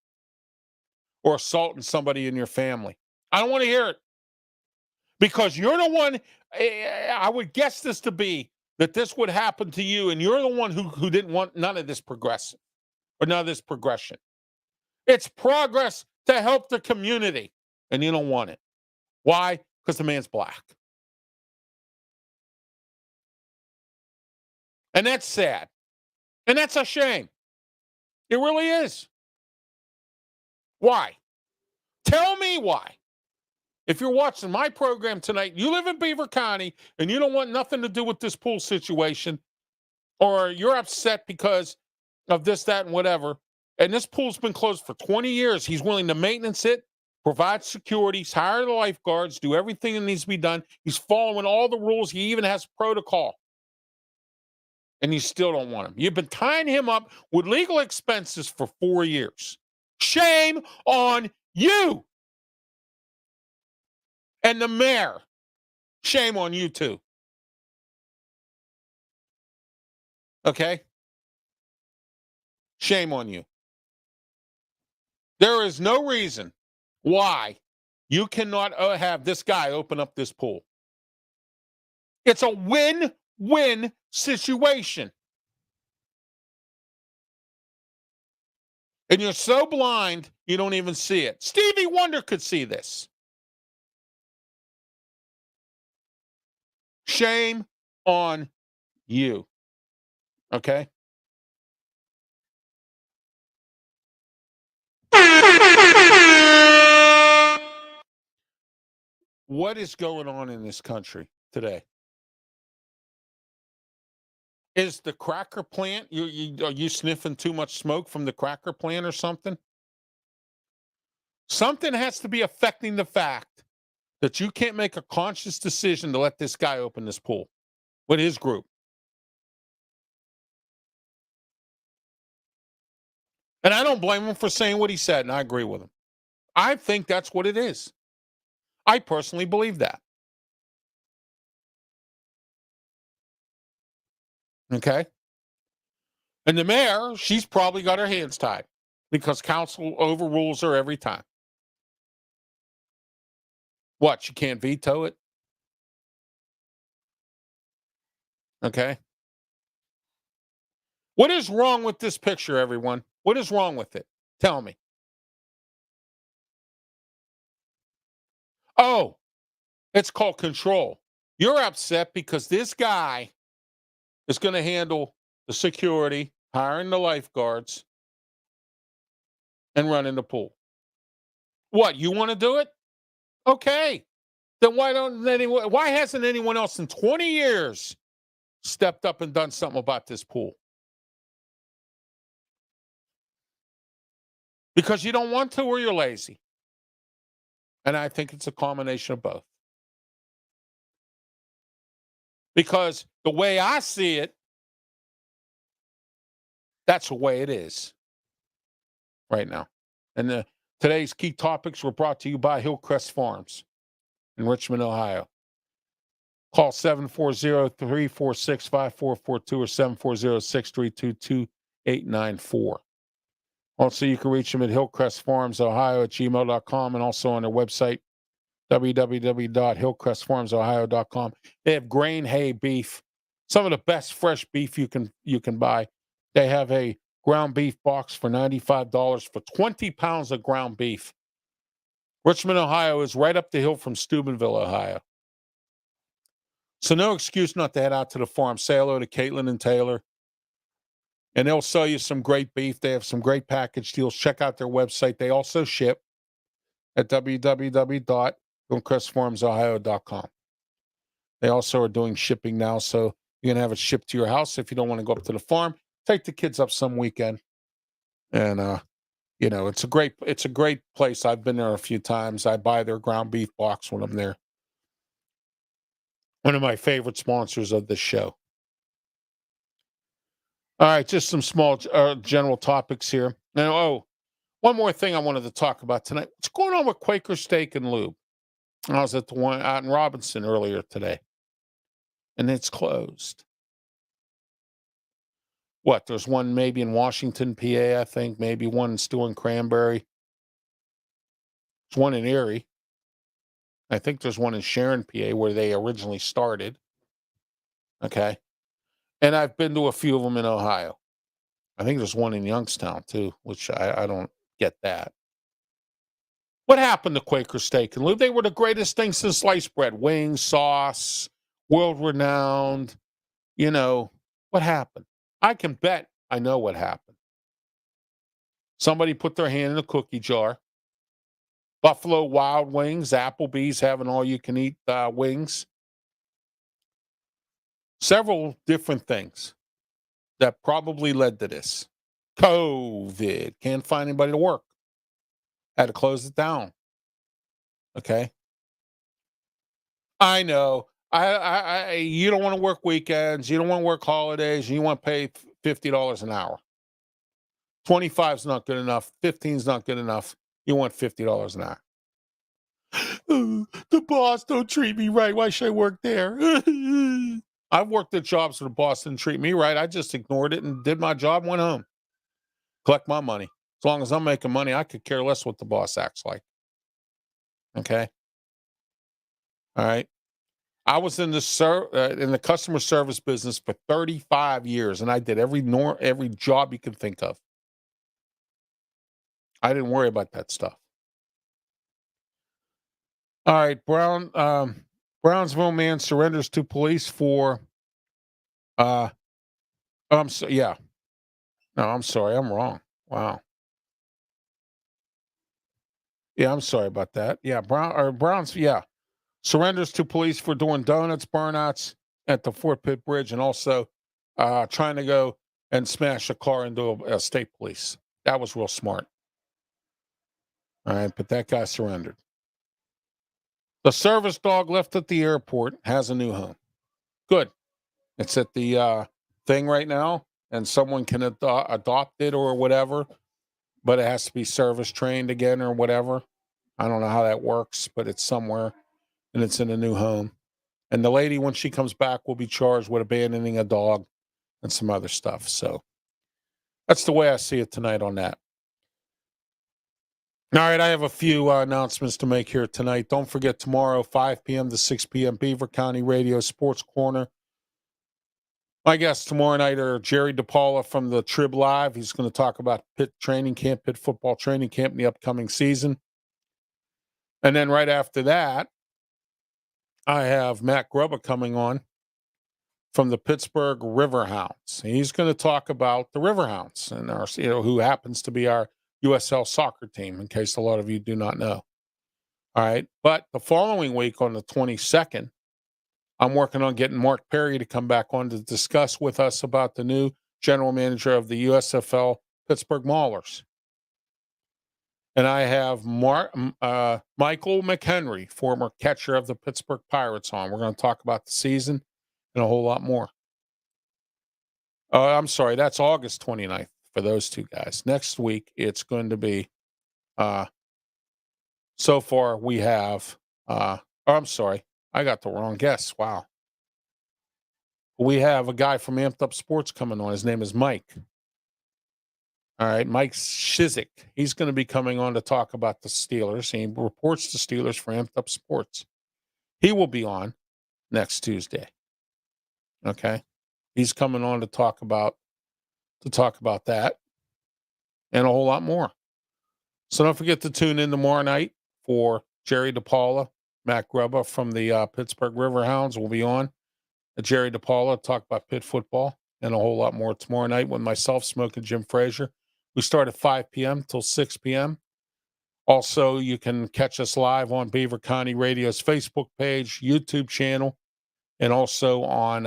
or assaulting somebody in your family. I don't want to hear it because you're the one. I would guess this to be that this would happen to you, and you're the one who didn't want none of this progression or none of this progression. It's progress to help the community, and you don't want it. Why? Because the man's black. And that's sad. And that's a shame. It really is. Why? Tell me why. If you're watching my program tonight, you live in Beaver County, and you don't want nothing to do with this pool situation, or you're upset because of this, that, and whatever, and this pool's been closed for 20 years. He's willing to maintenance it, provide security, hire the lifeguards, do everything that needs to be done. He's following all the rules. He even has protocol. And you still don't want him. You've been tying him up with legal expenses for 4 years. Shame on you. And the mayor, shame on you too. Okay? Shame on you. There is no reason why you cannot have this guy open up this pool. It's a win-win situation. And you're so blind, you don't even see it. Stevie Wonder could see this. Shame on you. Okay? What is going on in this country today? Is the cracker plant, are you sniffing too much smoke from the cracker plant or something? Something has to be affecting the fact that you can't make a conscious decision to let this guy open this pool with his group. And I don't blame him for saying what he said, and I agree with him. I think that's what it is. I personally believe that. Okay? And the mayor, she's probably got her hands tied because council overrules her every time. What, she can't veto it? Okay? What is wrong with this picture, everyone? What is wrong with it? Tell me. Oh, it's called control. You're upset because this guy is going to handle the security, hiring the lifeguards, and running the pool. What, you want to do it? Okay. Then why hasn't anyone else in 20 years stepped up and done something about this pool? Because you don't want to or you're lazy. And I think it's a combination of both. Because the way I see it, that's the way it is right now. And today's key topics were brought to you by Hillcrest Farms in Richmond, Ohio. Call 740-346-5442 or 740-632-2894. Also, you can reach them at hillcrestfarmsohio@gmail.com and also on their website, www.hillcrestfarmsohio.com. They have grain hay beef, some of the best fresh beef you can buy. They have a ground beef box for $95 for 20 pounds of ground beef. Richmond, Ohio is right up the hill from Steubenville, Ohio. So no excuse not to head out to the farm. Say hello to Caitlin and Taylor. And they'll sell you some great beef. They have some great package deals. Check out their website. They also ship at www.hillcrestfarmsohio.com. They also are doing shipping now, so you can have it shipped to your house if you don't want to go up to the farm. Take the kids up some weekend. And it's a great place. I've been there a few times. I buy their ground beef box when I'm there. One of my favorite sponsors of this show. All right, just some small general topics here. Now, one more thing I wanted to talk about tonight. What's going on with Quaker Steak and Lube? I was at the one out in Robinson earlier today, and it's closed. What? There's one maybe in Washington, PA, I think. Maybe one still in Cranberry. There's one in Erie. I think there's one in Sharon, PA, where they originally started. Okay. And I've been to a few of them in Ohio. I think there's one in Youngstown, too, which I don't get that. What happened to Quaker Steak and Lube? They were the greatest thing since sliced bread. Wings, sauce, world-renowned. What happened? I can bet I know what happened. Somebody put their hand in a cookie jar. Buffalo Wild Wings, Applebee's having all-you-can-eat wings. Several different things that probably led to this. COVID. Can't find anybody to work. Had to close it down. Okay. I know. You don't want to work weekends. You don't want to work holidays. You want to pay $50 an hour. 25 is not good enough. 15 is not good enough. You want $50 an hour. The boss don't treat me right. Why should I work there? I've worked at jobs where the boss didn't treat me right. I just ignored it and did my job and went home. Collect my money. As long as I'm making money, I could care less what the boss acts like. Okay? All right? I was in the customer service business for 35 years, and I did every job you can think of. I didn't worry about that stuff. All right, Brownsville man surrenders to police for yeah. No, I'm sorry, I'm wrong. Wow. Yeah, I'm sorry about that. Yeah, Browns, yeah. Surrenders to police for doing donuts, burnouts at the Fort Pitt Bridge, and also trying to go and smash a car into a state police. That was real smart. All right, but that guy surrendered. The service dog left at the airport has a new home. Good. It's at the thing right now, and someone can adopt it or whatever, but it has to be service trained again or whatever. I don't know how that works, but it's somewhere, and it's in a new home. And the lady, when she comes back, will be charged with abandoning a dog and some other stuff. So that's the way I see it tonight on that. All right, I have a few announcements to make here tonight. Don't forget tomorrow, 5 p.m. to 6 p.m., Beaver County Radio Sports Corner. My guests tomorrow night are Jerry DePaula from the Trib Live. He's going to talk about Pitt training camp, Pitt football training camp in the upcoming season. And then right after that, I have Matt Grubba coming on from the Pittsburgh Riverhounds. He's going to talk about the Riverhounds and our, who happens to be our USL soccer team, in case a lot of you do not know. All right. But the following week on the 22nd, I'm working on getting Mark Perry to come back on to discuss with us about the new general manager of the USFL Pittsburgh Maulers. And I have Michael McHenry, former catcher of the Pittsburgh Pirates, on. We're going to talk about the season and a whole lot more. I'm sorry, that's August 29th for those two guys. Next week, it's going to be, so far we have, I'm sorry, I got the wrong guess. Wow. We have a guy from Amped Up Sports coming on. His name is Mike. All right, Mike Shizik. He's going to be coming on to talk about the Steelers. He reports the Steelers for Amped Up Sports. He will be on next Tuesday. Okay, he's coming on to talk about that and a whole lot more. So don't forget to tune in tomorrow night for Jerry DePaula, Matt Grubba from the Pittsburgh Riverhounds will be on. Jerry DePaula talk about Pitt football and a whole lot more tomorrow night with myself, Smoking Jim Frazier. We start at 5 p.m. till 6 p.m. Also, you can catch us live on Beaver County Radio's Facebook page, YouTube channel, and also on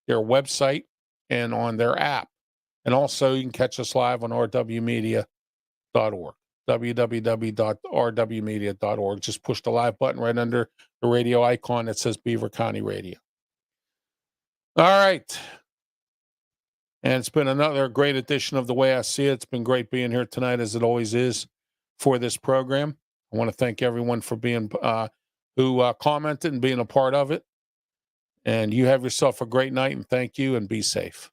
their website and on their app. And also, you can catch us live on rwmedia.org, www.rwmedia.org. Just push the live button right under the radio icon that says Beaver County Radio. All right. And it's been another great edition of The Way I See It. It's been great being here tonight, as it always is, for this program. I want to thank everyone for being who commented and being a part of it. And you have yourself a great night, and thank you, and be safe.